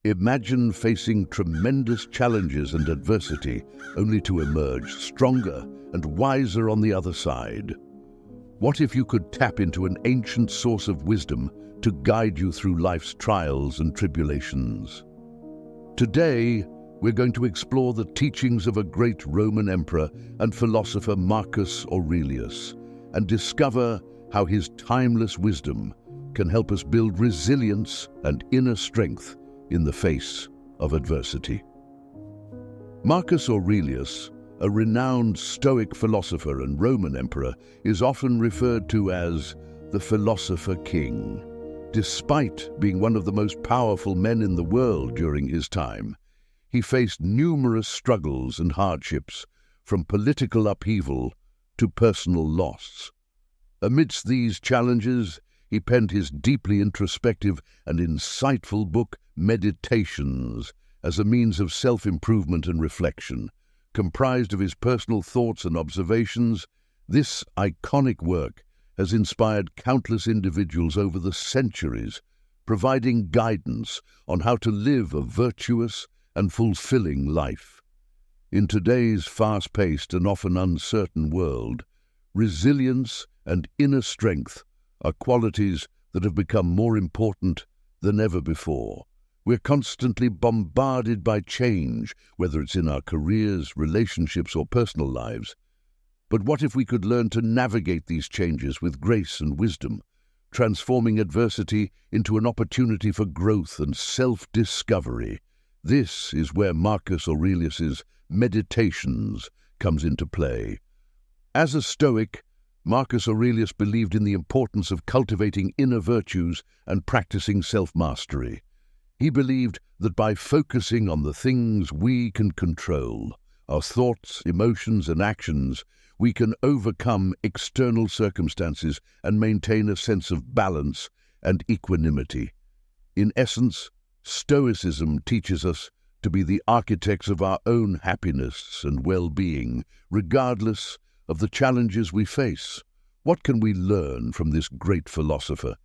Imagine facing tremendous challenges and adversity only to emerge stronger and wiser on the other side. What if you could tap into an ancient source of wisdom to guide you through life's trials and tribulations? Today, we're going to explore the teachings of a great Roman emperor and philosopher, Marcus Aurelius, and discover how his timeless wisdom can help us build resilience and inner strength in the face of adversity. Marcus Aurelius, a renowned Stoic philosopher and Roman emperor, is often referred to as the philosopher king. Despite being one of the most powerful men in the world during his time, he faced numerous struggles and hardships, from political upheaval to personal loss. Amidst these challenges, he penned his deeply introspective and insightful book, Meditations, as a means of self-improvement and reflection. Comprised of his personal thoughts and observations, this iconic work has inspired countless individuals over the centuries, providing guidance on how to live a virtuous and fulfilling life. In today's fast-paced and often uncertain world, resilience and inner strength are qualities that have become more important than ever before. We're constantly bombarded by change, whether it's in our careers, relationships, or personal lives. But what if we could learn to navigate these changes with grace and wisdom, transforming adversity into an opportunity for growth and self-discovery? This is where Marcus Aurelius's Meditations comes into play. As a Stoic, Marcus Aurelius believed in the importance of cultivating inner virtues and practicing self-mastery. He believed that by focusing on the things we can control, our thoughts, emotions, and actions, we can overcome external circumstances and maintain a sense of balance and equanimity. In essence, Stoicism teaches us to be the architects of our own happiness and well-being, regardless of the challenges we face. What can we learn from this great philosopher?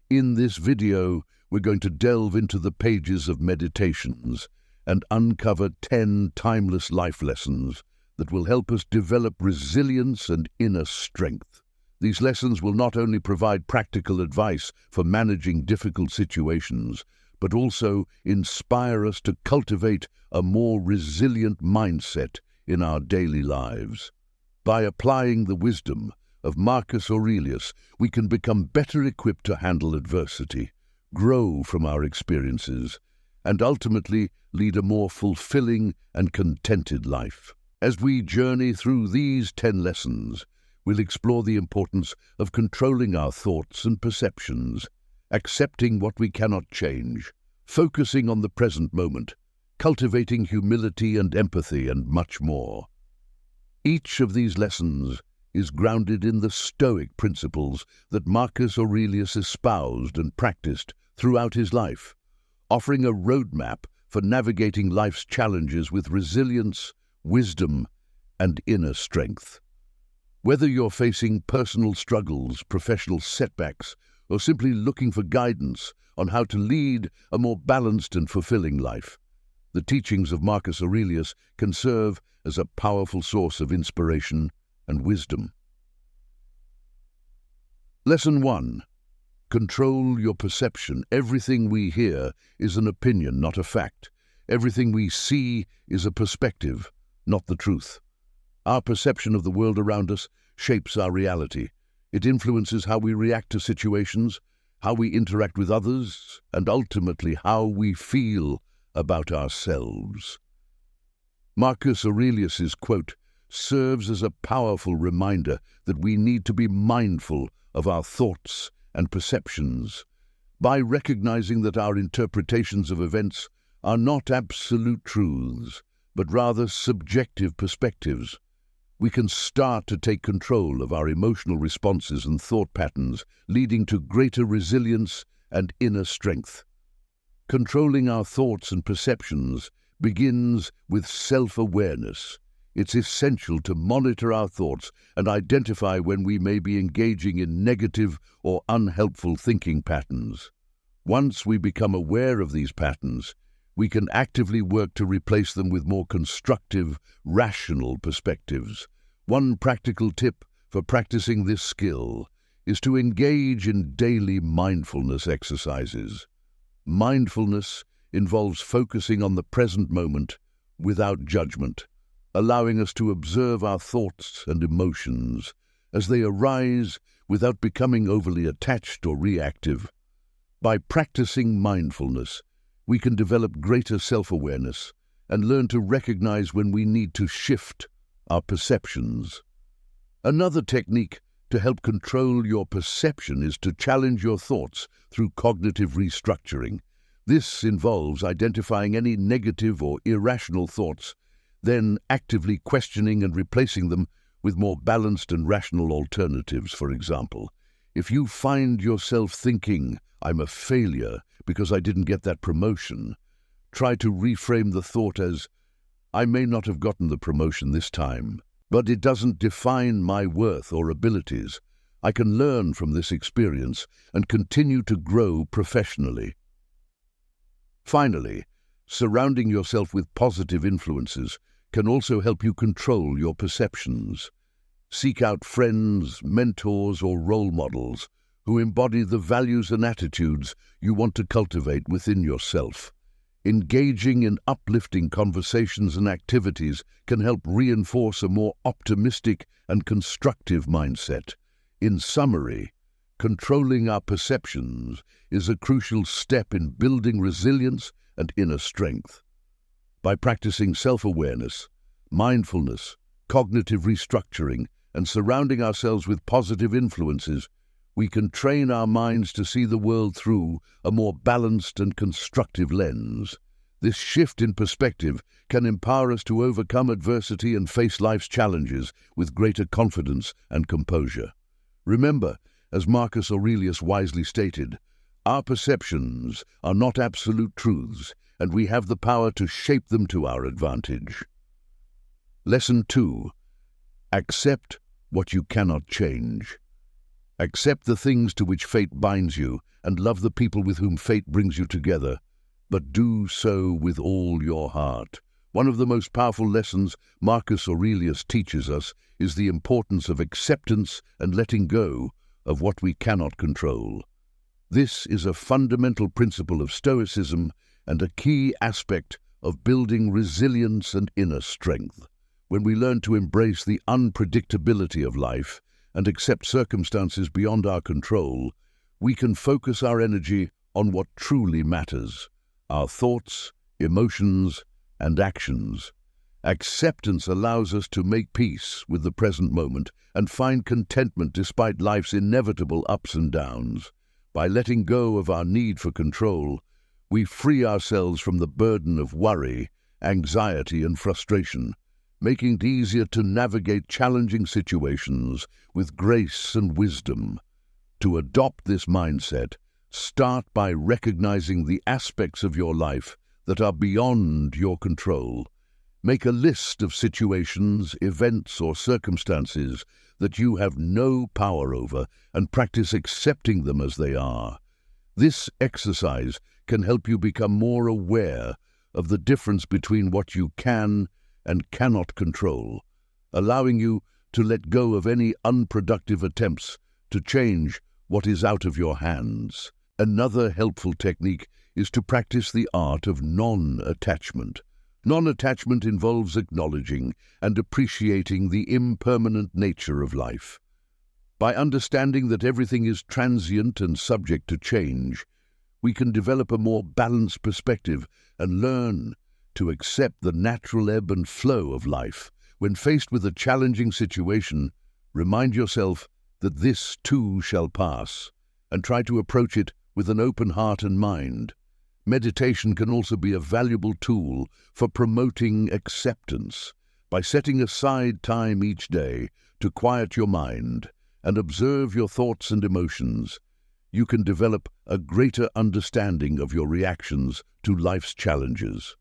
In this video, we're going to delve into the pages of Meditations and uncover 10 timeless life lessons that will help us develop resilience and inner strength. These lessons will not only provide practical advice for managing difficult situations, but also inspire us to cultivate a more resilient mindset in our daily lives. By applying the wisdom of Marcus Aurelius, we can become better equipped to handle adversity, grow from our experiences, and ultimately lead a more fulfilling and contented life. As we journey through these 10 lessons, we'll explore the importance of controlling our thoughts and perceptions, accepting what we cannot change, focusing on the present moment, cultivating humility and empathy, and much more. Each of these lessons is grounded in the Stoic principles that Marcus Aurelius espoused and practiced throughout his life, offering a roadmap for navigating life's challenges with resilience, wisdom, and inner strength. Whether you're facing personal struggles, professional setbacks, or simply looking for guidance on how to lead a more balanced and fulfilling life, the teachings of Marcus Aurelius can serve as a powerful source of inspiration and wisdom. Lesson 1. Control your perception. Everything we hear is an opinion, not a fact. Everything we see is a perspective, not the truth. Our perception of the world around us shapes our reality. It influences how we react to situations, how we interact with others, and ultimately how we feel about ourselves. Marcus Aurelius's quote serves as a powerful reminder that we need to be mindful of our thoughts and perceptions. By recognizing that our interpretations of events are not absolute truths, but rather subjective perspectives, we can start to take control of our emotional responses and thought patterns, leading to greater resilience and inner strength. Controlling our thoughts and perceptions begins with self-awareness. It's essential to monitor our thoughts and identify when we may be engaging in negative or unhelpful thinking patterns. Once we become aware of these patterns, we can actively work to replace them with more constructive, rational perspectives. One practical tip for practicing this skill is to engage in daily mindfulness exercises. Mindfulness involves focusing on the present moment without judgment, allowing us to observe our thoughts and emotions as they arise without becoming overly attached or reactive. By practicing mindfulness, we can develop greater self-awareness and learn to recognize when we need to shift our perceptions. Another technique to help control your perception is to challenge your thoughts through cognitive restructuring. This involves identifying any negative or irrational thoughts, then actively questioning and replacing them with more balanced and rational alternatives. For example, if you find yourself thinking, "I'm a failure because I didn't get that promotion," try to reframe the thought as, "I may not have gotten the promotion this time, but it doesn't define my worth or abilities. I can learn from this experience and continue to grow professionally." Finally, surrounding yourself with positive influences can also help you control your perceptions. Seek out friends, mentors, or role models who embody the values and attitudes you want to cultivate within yourself. Engaging in uplifting conversations and activities can help reinforce a more optimistic and constructive mindset. In summary, controlling our perceptions is a crucial step in building resilience and inner strength. By practicing self-awareness, mindfulness, cognitive restructuring, and surrounding ourselves with positive influences, we can train our minds to see the world through a more balanced and constructive lens. This shift in perspective can empower us to overcome adversity and face life's challenges with greater confidence and composure. Remember, as Marcus Aurelius wisely stated, our perceptions are not absolute truths, and we have the power to shape them to our advantage. Lesson 2. Accept what you cannot change. Accept the things to which fate binds you, and love the people with whom fate brings you together, but do so with all your heart. One of the most powerful lessons Marcus Aurelius teaches us is the importance of acceptance and letting go of what we cannot control. This is a fundamental principle of Stoicism and a key aspect of building resilience and inner strength. When we learn to embrace the unpredictability of life and accept circumstances beyond our control, we can focus our energy on what truly matters: our thoughts, emotions, and actions. Acceptance allows us to make peace with the present moment and find contentment despite life's inevitable ups and downs. By letting go of our need for control, we free ourselves from the burden of worry, anxiety, and frustration, making it easier to navigate challenging situations with grace and wisdom. To adopt this mindset, start by recognizing the aspects of your life that are beyond your control. Make a list of situations, events, or circumstances that you have no power over and practice accepting them as they are. This exercise can help you become more aware of the difference between what you can and cannot control, allowing you to let go of any unproductive attempts to change what is out of your hands. Another helpful technique is to practice the art of non-attachment. Non-attachment involves acknowledging and appreciating the impermanent nature of life. By understanding that everything is transient and subject to change, we can develop a more balanced perspective and learn to accept the natural ebb and flow of life. When faced with a challenging situation, remind yourself that this too shall pass, and try to approach it with an open heart and mind. Meditation can also be a valuable tool for promoting acceptance. By setting aside time each day to quiet your mind and observe your thoughts and emotions, you can develop a greater understanding of your reactions to life's challenges.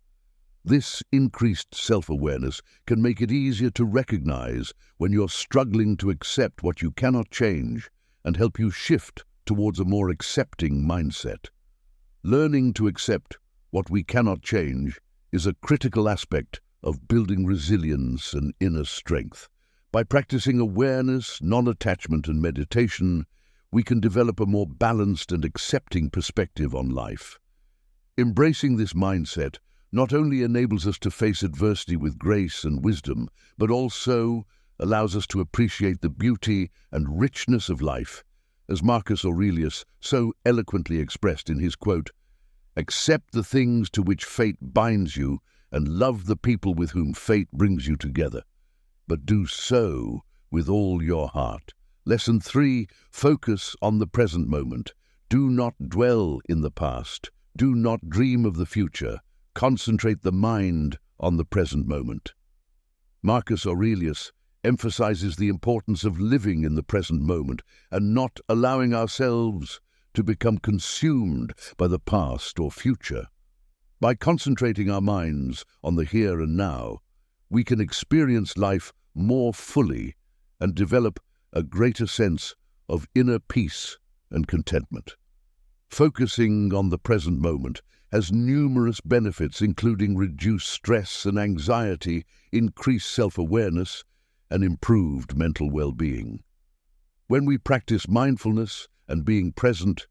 This increased self-awareness can make it easier to recognize when you're struggling to accept what you cannot change and help you shift towards a more accepting mindset. Learning to accept what we cannot change, is a critical aspect of building resilience and inner strength. By practicing awareness, non-attachment, and meditation, we can develop a more balanced and accepting perspective on life. Embracing this mindset not only enables us to face adversity with grace and wisdom, but also allows us to appreciate the beauty and richness of life, as Marcus Aurelius so eloquently expressed in his quote, "Accept the things to which fate binds you and love the people with whom fate brings you together, but do so with all your heart." Lesson 3, focus on the present moment. Do not dwell in the past. Do not dream of the future. Concentrate the mind on the present moment. Marcus Aurelius emphasizes the importance of living in the present moment and not allowing ourselves to become consumed by the past or future. By concentrating our minds on the here and now, we can experience life more fully and develop a greater sense of inner peace and contentment. Focusing on the present moment has numerous benefits, including reduced stress and anxiety, increased self-awareness, and improved mental well-being. When we practice mindfulness and being present,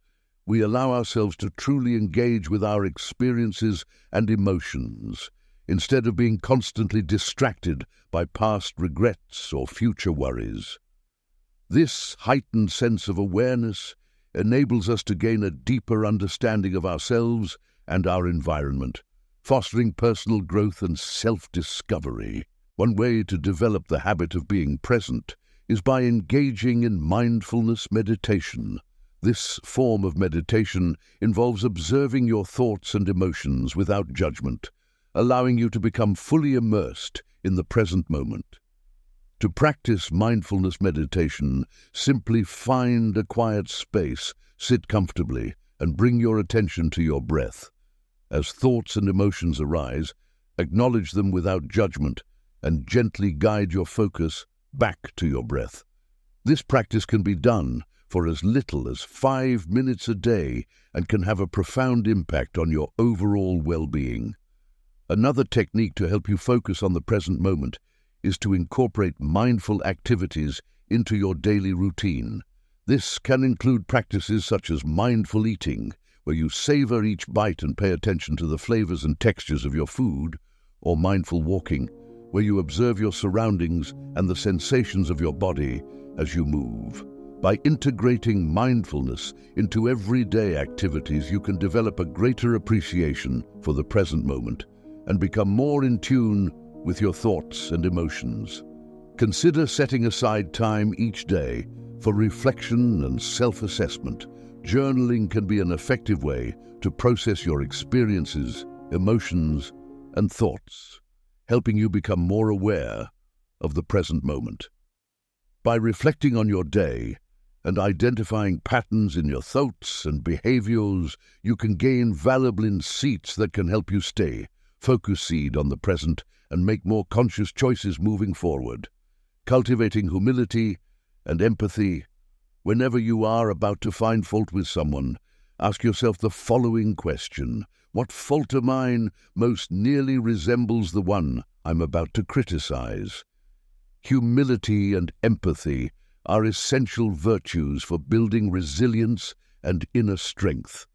we allow ourselves to truly engage with our experiences and emotions, instead of being constantly distracted by past regrets or future worries. This heightened sense of awareness enables us to gain a deeper understanding of ourselves and our environment, fostering personal growth and self-discovery. One way to develop the habit of being present is by engaging in mindfulness meditation. This form of meditation involves observing your thoughts and emotions without judgment, allowing you to become fully immersed in the present moment. To practice mindfulness meditation, simply find a quiet space, sit comfortably, and bring your attention to your breath. As thoughts and emotions arise, acknowledge them without judgment and gently guide your focus back to your breath. This practice can be done for as little as 5 minutes a day and can have a profound impact on your overall well-being. Another technique to help you focus on the present moment is to incorporate mindful activities into your daily routine. This can include practices such as mindful eating, where you savor each bite and pay attention to the flavors and textures of your food, or mindful walking, where you observe your surroundings and the sensations of your body as you move. By integrating mindfulness into everyday activities, you can develop a greater appreciation for the present moment and become more in tune with your thoughts and emotions. Consider setting aside time each day for reflection and self-assessment. Journaling can be an effective way to process your experiences, emotions, and thoughts, helping you become more aware of the present moment. By reflecting on your day and identifying patterns in your thoughts and behaviors, you can gain valuable insights that can help you stay focused on the present and make more conscious choices moving forward. Cultivating humility and empathy. Whenever you are about to find fault with someone, ask yourself the following question: what fault of mine most nearly resembles the one I'm about to criticize? Humility and empathy are essential virtues for building resilience and inner strength.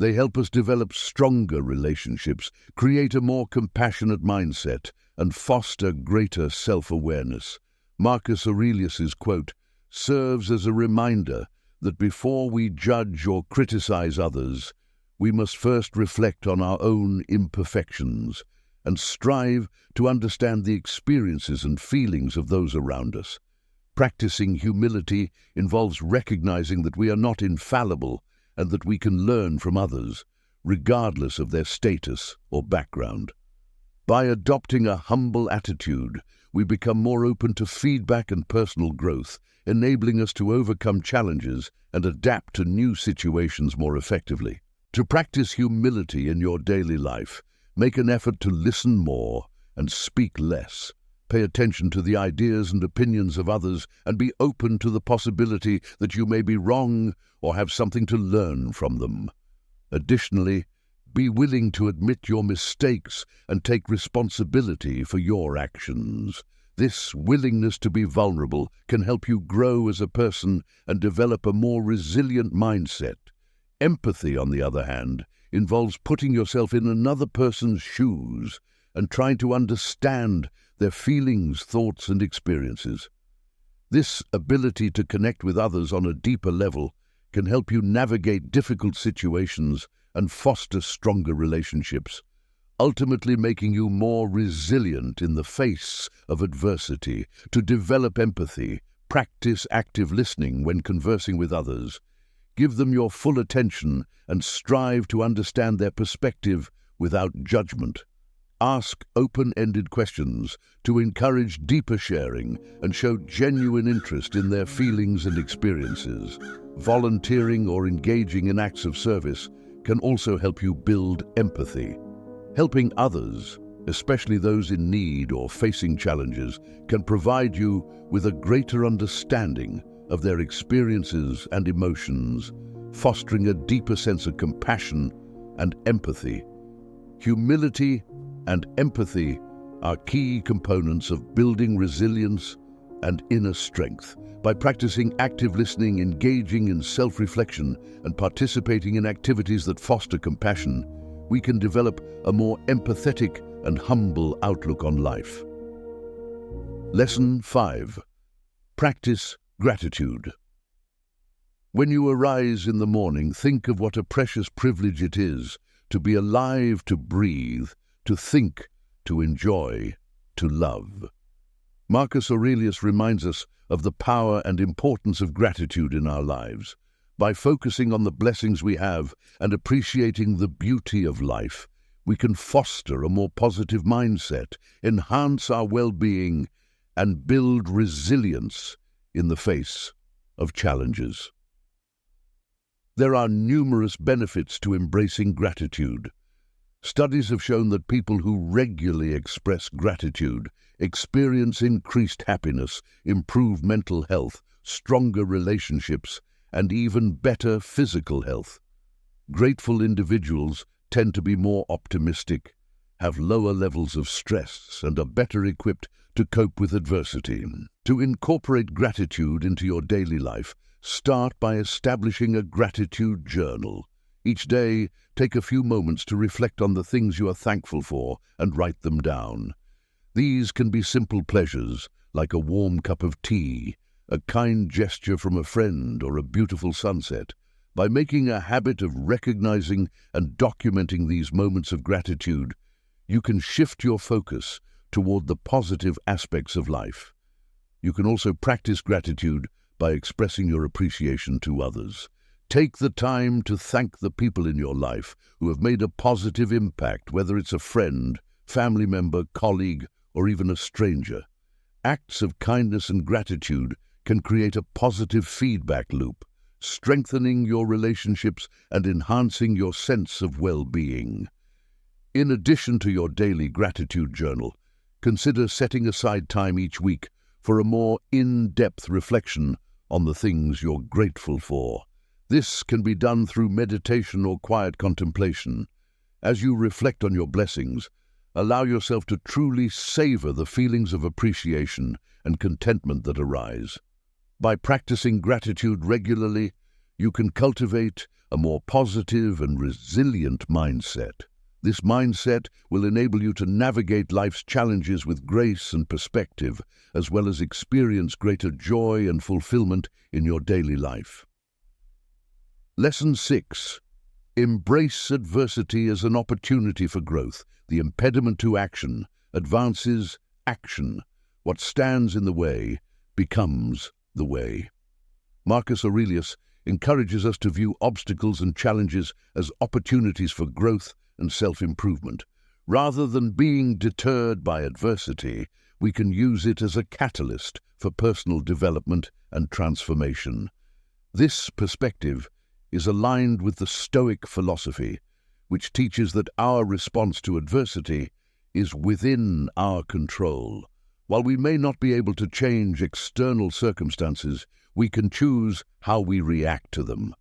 They help us develop stronger relationships, create a more compassionate mindset, and foster greater self-awareness. Marcus Aurelius's quote serves as a reminder that before we judge or criticize others, we must first reflect on our own imperfections and strive to understand the experiences and feelings of those around us. Practicing humility involves recognizing that we are not infallible and that we can learn from others, regardless of their status or background. By adopting a humble attitude, we become more open to feedback and personal growth, enabling us to overcome challenges and adapt to new situations more effectively. To practice humility in your daily life, make an effort to listen more and speak less. Pay attention to the ideas and opinions of others and be open to the possibility that you may be wrong or have something to learn from them. Additionally, Be willing to admit your mistakes and take responsibility for your actions. This willingness to be vulnerable can help you grow as a person and develop a more resilient mindset. Empathy, on the other hand, involves putting yourself in another person's shoes and trying to understand their feelings, thoughts, and experiences. This ability to connect with others on a deeper level can help you navigate difficult situations and foster stronger relationships, ultimately making you more resilient in the face of adversity. To develop empathy, practice active listening when conversing with others. Give them your full attention and strive to understand their perspective without judgment. Ask open-ended questions to encourage deeper sharing and show genuine interest in their feelings and experiences. Volunteering or engaging in acts of service can also help you build empathy. Helping others, especially those in need or facing challenges, can provide you with a greater understanding of their experiences and emotions, fostering a deeper sense of compassion and empathy. Humility and empathy are key components of building resilience and inner strength. By practicing active listening, engaging in self-reflection, and participating in activities that foster compassion, we can develop a more empathetic and humble outlook on life. Lesson 5. Practice gratitude. When you arise in the morning, think of what a precious privilege it is to be alive, to breathe, to think, to enjoy, to love. Marcus Aurelius reminds us of the power and importance of gratitude in our lives. By focusing on the blessings we have and appreciating the beauty of life, we can foster a more positive mindset, enhance our well-being, and build resilience in the face of challenges. There are numerous benefits to embracing gratitude. Studies have shown that people who regularly express gratitude experience increased happiness, improved mental health, stronger relationships, and even better physical health. Grateful individuals tend to be more optimistic, have lower levels of stress, and are better equipped to cope with adversity. To incorporate gratitude into your daily life, start by establishing a gratitude journal. Each day, take a few moments to reflect on the things you are thankful for and write them down. These can be simple pleasures, like a warm cup of tea, a kind gesture from a friend, or a beautiful sunset. By making a habit of recognizing and documenting these moments of gratitude, you can shift your focus toward the positive aspects of life. You can also practice gratitude by expressing your appreciation to others. Take the time to thank the people in your life who have made a positive impact, whether it's a friend, family member, colleague, or even a stranger. Acts of kindness and gratitude can create a positive feedback loop, strengthening your relationships and enhancing your sense of well-being. In addition to your daily gratitude journal, consider setting aside time each week for a more in-depth reflection on the things you're grateful for. This can be done through meditation or quiet contemplation. As you reflect on your blessings, allow yourself to truly savor the feelings of appreciation and contentment that arise. By practicing gratitude regularly, you can cultivate a more positive and resilient mindset. This mindset will enable you to navigate life's challenges with grace and perspective, as well as experience greater joy and fulfillment in your daily life. Lesson 6. Embrace adversity as an opportunity for growth. The impediment to action advances action. What stands in the way becomes the way. Marcus Aurelius encourages us to view obstacles and challenges as opportunities for growth and self-improvement. Rather than being deterred by adversity, we can use it as a catalyst for personal development and transformation. This perspective is aligned with the Stoic philosophy, which teaches that our response to adversity is within our control. While we may not be able to change external circumstances, we can choose how we react to them.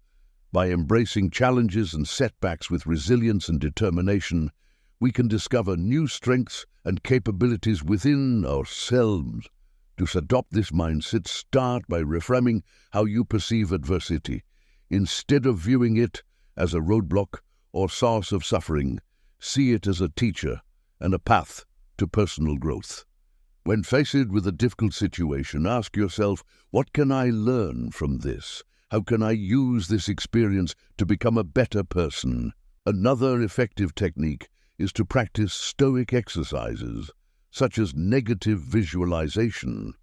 By embracing challenges and setbacks with resilience and determination, we can discover new strengths and capabilities within ourselves. To adopt this mindset, start by reframing how you perceive adversity. Instead of viewing it as a roadblock or source of suffering, see it as a teacher and a path to personal growth. When faced with a difficult situation, ask yourself, what can I learn from this? How can I use this experience to become a better person? Another effective technique is to practice Stoic exercises, such as negative visualization.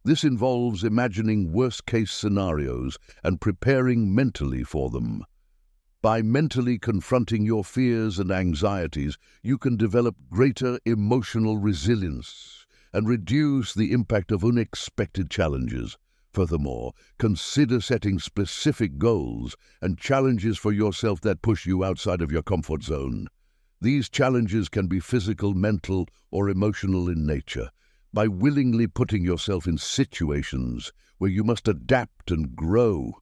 This involves imagining worst-case scenarios and preparing mentally for them. By mentally confronting your fears and anxieties, you can develop greater emotional resilience and reduce the impact of unexpected challenges. Furthermore, consider setting specific goals and challenges for yourself that push you outside of your comfort zone. These challenges can be physical, mental, or emotional in nature. By willingly putting yourself in situations where you must adapt and grow,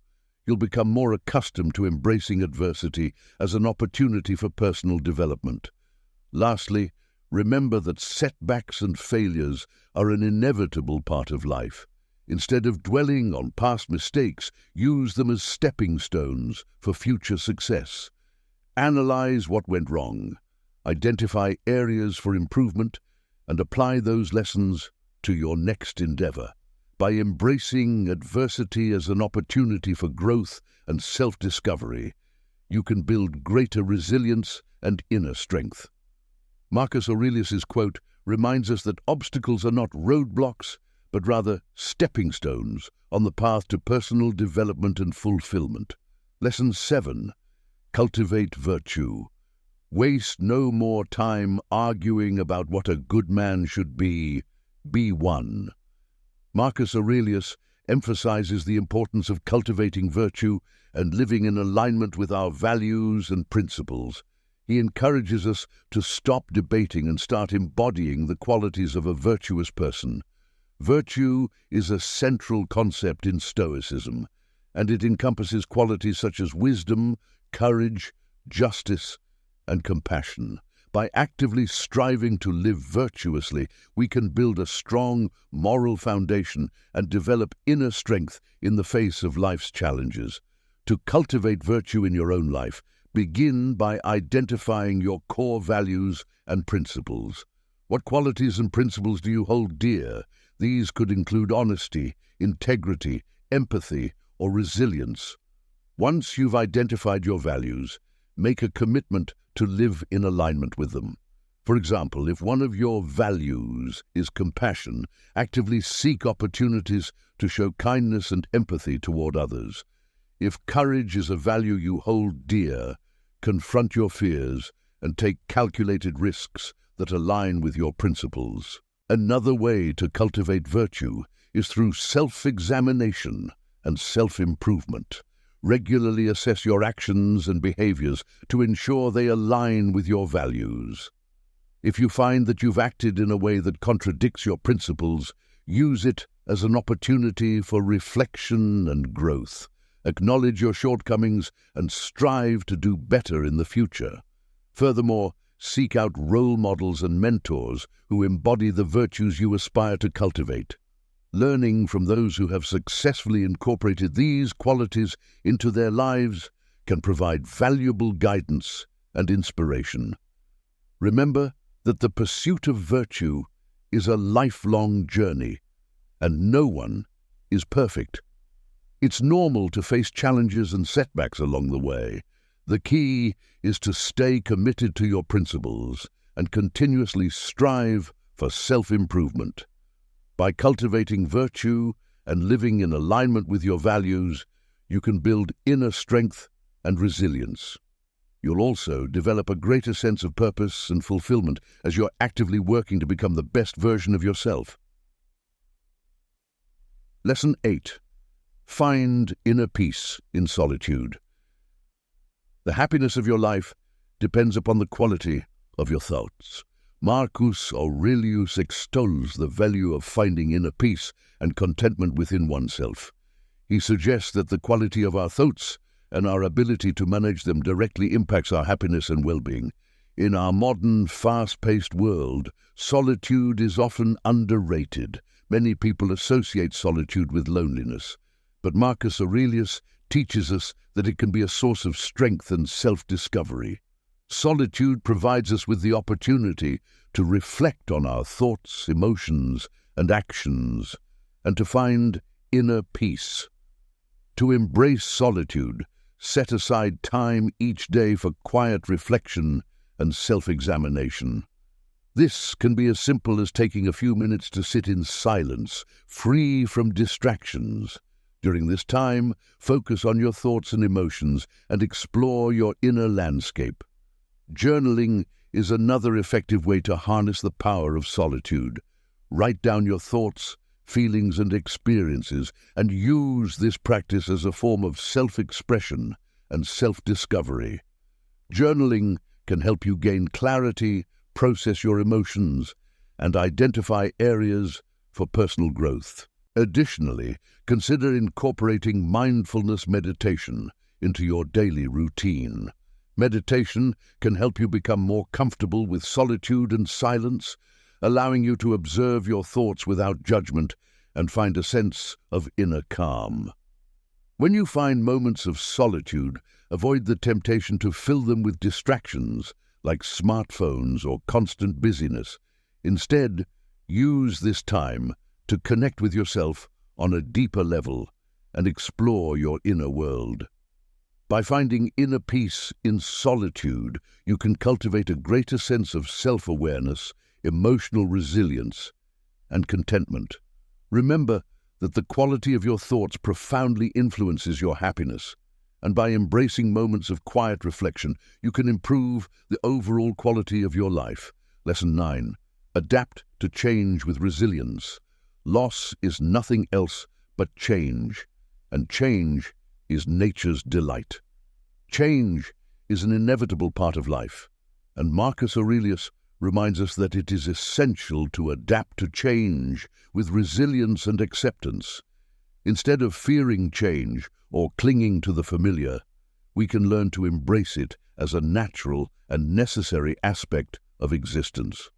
you'll become more accustomed to embracing adversity as an opportunity for personal development. Lastly, remember that setbacks and failures are an inevitable part of life. Instead of dwelling on past mistakes, use them as stepping stones for future success. Analyze what went wrong, identify areas for improvement, and apply those lessons to your next endeavor. By embracing adversity as an opportunity for growth and self-discovery, you can build greater resilience and inner strength. Marcus Aurelius' quote reminds us that obstacles are not roadblocks, but rather stepping stones on the path to personal development and fulfillment. Lesson 7. Cultivate virtue. Waste no more time arguing about what a good man should be. Be one. Marcus Aurelius emphasizes the importance of cultivating virtue and living in alignment with our values and principles. He encourages us to stop debating and start embodying the qualities of a virtuous person. Virtue is a central concept in Stoicism, and it encompasses qualities such as wisdom, courage, justice, and compassion. By actively striving to live virtuously, we can build a strong moral foundation and develop inner strength in the face of life's challenges. To cultivate virtue in your own life, begin by identifying your core values and principles. What qualities and principles do you hold dear? These could include honesty, integrity, empathy, or resilience. Once you've identified your values, make a commitment to live in alignment with them. For example, if one of your values is compassion, actively seek opportunities to show kindness and empathy toward others. If courage is a value you hold dear, confront your fears and take calculated risks that align with your principles. Another way to cultivate virtue is through self-examination and self-improvement. Regularly assess your actions and behaviors to ensure they align with your values. If you find that you've acted in a way that contradicts your principles, use it as an opportunity for reflection and growth. Acknowledge your shortcomings and strive to do better in the future. Furthermore, seek out role models and mentors who embody the virtues you aspire to cultivate. Learning from those who have successfully incorporated these qualities into their lives can provide valuable guidance and inspiration. Remember that the pursuit of virtue is a lifelong journey, and no one is perfect. It's normal to face challenges and setbacks along the way. The key is to stay committed to your principles and continuously strive for self-improvement. By cultivating virtue and living in alignment with your values, you can build inner strength and resilience. You'll also develop a greater sense of purpose and fulfillment as you're actively working to become the best version of yourself. Lesson 8. Find inner peace in solitude. The happiness of your life depends upon the quality of your thoughts. Marcus Aurelius extols the value of finding inner peace and contentment within oneself. He suggests that the quality of our thoughts and our ability to manage them directly impacts our happiness and well-being. In our modern, fast-paced world, solitude is often underrated. Many people associate solitude with loneliness, but Marcus Aurelius teaches us that it can be a source of strength and self-discovery. Solitude provides us with the opportunity to reflect on our thoughts, emotions, and actions, and to find inner peace. To embrace solitude, set aside time each day for quiet reflection and self-examination. This can be as simple as taking a few minutes to sit in silence, free from distractions. During this time, focus on your thoughts and emotions and explore your inner landscape. Journaling is another effective way to harness the power of solitude. Write down your thoughts, feelings, and experiences, and use this practice as a form of self-expression and self-discovery. Journaling can help you gain clarity, process your emotions, and identify areas for personal growth. Additionally, consider incorporating mindfulness meditation into your daily routine. Meditation can help you become more comfortable with solitude and silence, allowing you to observe your thoughts without judgment and find a sense of inner calm. When you find moments of solitude, avoid the temptation to fill them with distractions like smartphones or constant busyness. Instead, use this time to connect with yourself on a deeper level and explore your inner world. By finding inner peace in solitude, you can cultivate a greater sense of self-awareness, emotional resilience, and contentment. Remember that the quality of your thoughts profoundly influences your happiness, and by embracing moments of quiet reflection, you can improve the overall quality of your life. Lesson 9. Adapt to change with resilience. Loss is nothing else but change, and change is nature's delight. Change is an inevitable part of life, and Marcus Aurelius reminds us that it is essential to adapt to change with resilience and acceptance. Instead of fearing change or clinging to the familiar, we can learn to embrace it as a natural and necessary aspect of existence.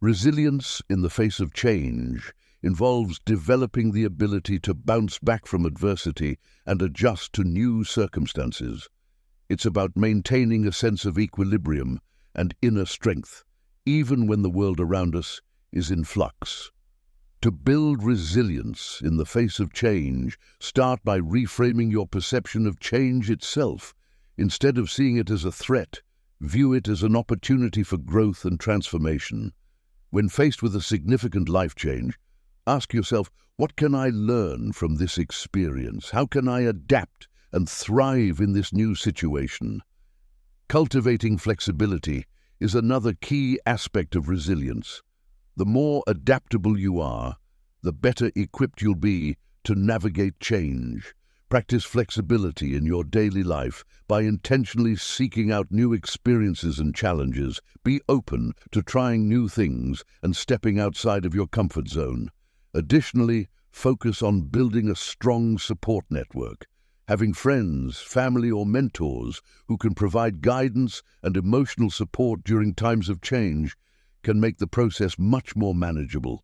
Resilience in the face of change involves developing the ability to bounce back from adversity and adjust to new circumstances. It's about maintaining a sense of equilibrium and inner strength, even when the world around us is in flux. To build resilience in the face of change, start by reframing your perception of change itself. Instead of seeing it as a threat, view it as an opportunity for growth and transformation. When faced with a significant life change, ask yourself, what can I learn from this experience? How can I adapt and thrive in this new situation? Cultivating flexibility is another key aspect of resilience. The more adaptable you are, the better equipped you'll be to navigate change. Practice flexibility in your daily life by intentionally seeking out new experiences and challenges. Be open to trying new things and stepping outside of your comfort zone. Additionally, focus on building a strong support network. Having friends, family, or mentors who can provide guidance and emotional support during times of change can make the process much more manageable.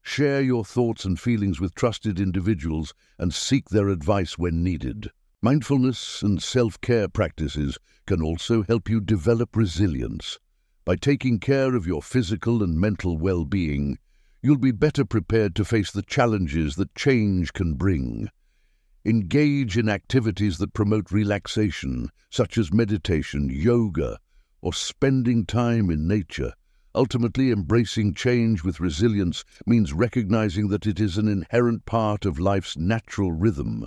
Share your thoughts and feelings with trusted individuals and seek their advice when needed. Mindfulness and self-care practices can also help you develop resilience. By taking care of your physical and mental well-being, you'll be better prepared to face the challenges that change can bring. Engage in activities that promote relaxation, such as meditation, yoga, or spending time in nature. Ultimately, embracing change with resilience means recognizing that it is an inherent part of life's natural rhythm.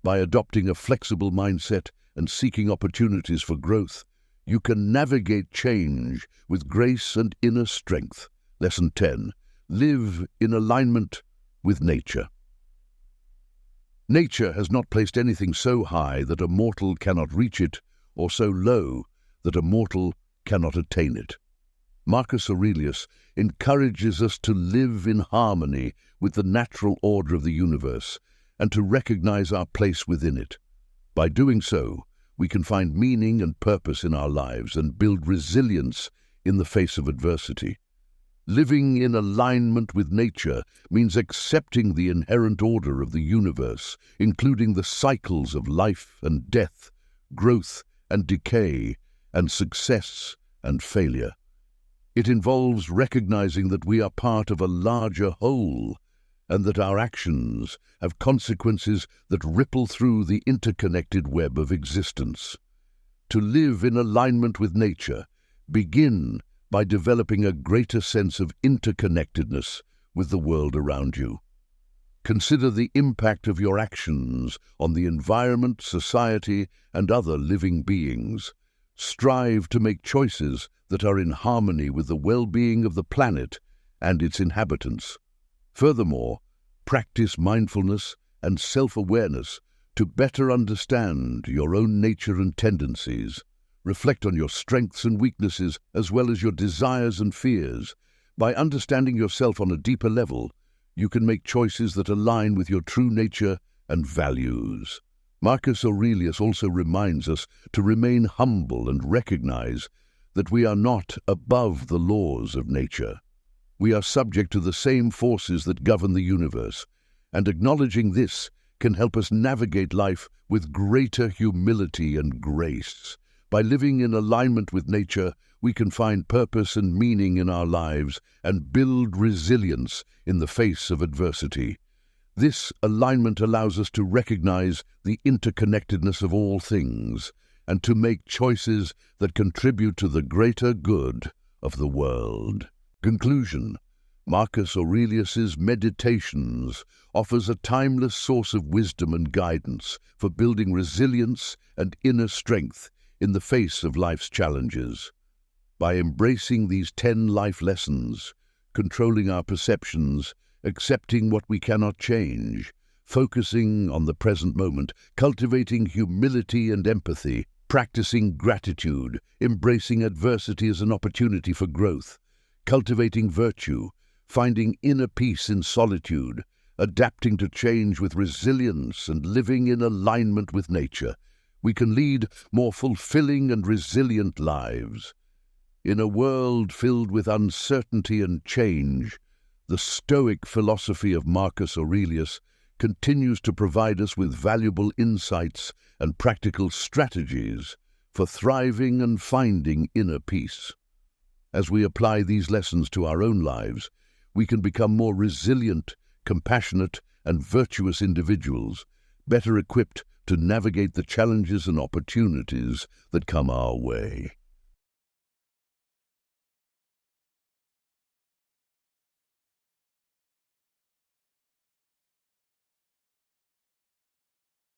By adopting a flexible mindset and seeking opportunities for growth, you can navigate change with grace and inner strength. Lesson 10. Live in alignment with nature. Nature has not placed anything so high that a mortal cannot reach it, or so low that a mortal cannot attain it. Marcus Aurelius encourages us to live in harmony with the natural order of the universe and to recognize our place within it. By doing so, we can find meaning and purpose in our lives and build resilience in the face of adversity. Living in alignment with nature means accepting the inherent order of the universe, including the cycles of life and death, growth and decay, and success and failure. It involves recognizing that we are part of a larger whole and that our actions have consequences that ripple through the interconnected web of existence. To live in alignment with nature, begin by developing a greater sense of interconnectedness with the world around you. Consider the impact of your actions on the environment, society, and other living beings. Strive to make choices that are in harmony with the well-being of the planet and its inhabitants. Furthermore, practice mindfulness and self-awareness to better understand your own nature and tendencies. Reflect on your strengths and weaknesses as well as your desires and fears. By understanding yourself on a deeper level, you can make choices that align with your true nature and values. Marcus Aurelius also reminds us to remain humble and recognize that we are not above the laws of nature. We are subject to the same forces that govern the universe, and acknowledging this can help us navigate life with greater humility and grace. By living in alignment with nature, we can find purpose and meaning in our lives and build resilience in the face of adversity. This alignment allows us to recognize the interconnectedness of all things and to make choices that contribute to the greater good of the world. Conclusion: Marcus Aurelius's Meditations offers a timeless source of wisdom and guidance for building resilience and inner strength in the face of life's challenges. By embracing these 10 life lessons, controlling our perceptions, accepting what we cannot change, focusing on the present moment, cultivating humility and empathy, practicing gratitude, embracing adversity as an opportunity for growth, cultivating virtue, finding inner peace in solitude, adapting to change with resilience, and living in alignment with nature, we can lead more fulfilling and resilient lives. In a world filled with uncertainty and change, the Stoic philosophy of Marcus Aurelius continues to provide us with valuable insights and practical strategies for thriving and finding inner peace. As we apply these lessons to our own lives, we can become more resilient, compassionate, and virtuous individuals, better equipped to navigate the challenges and opportunities that come our way.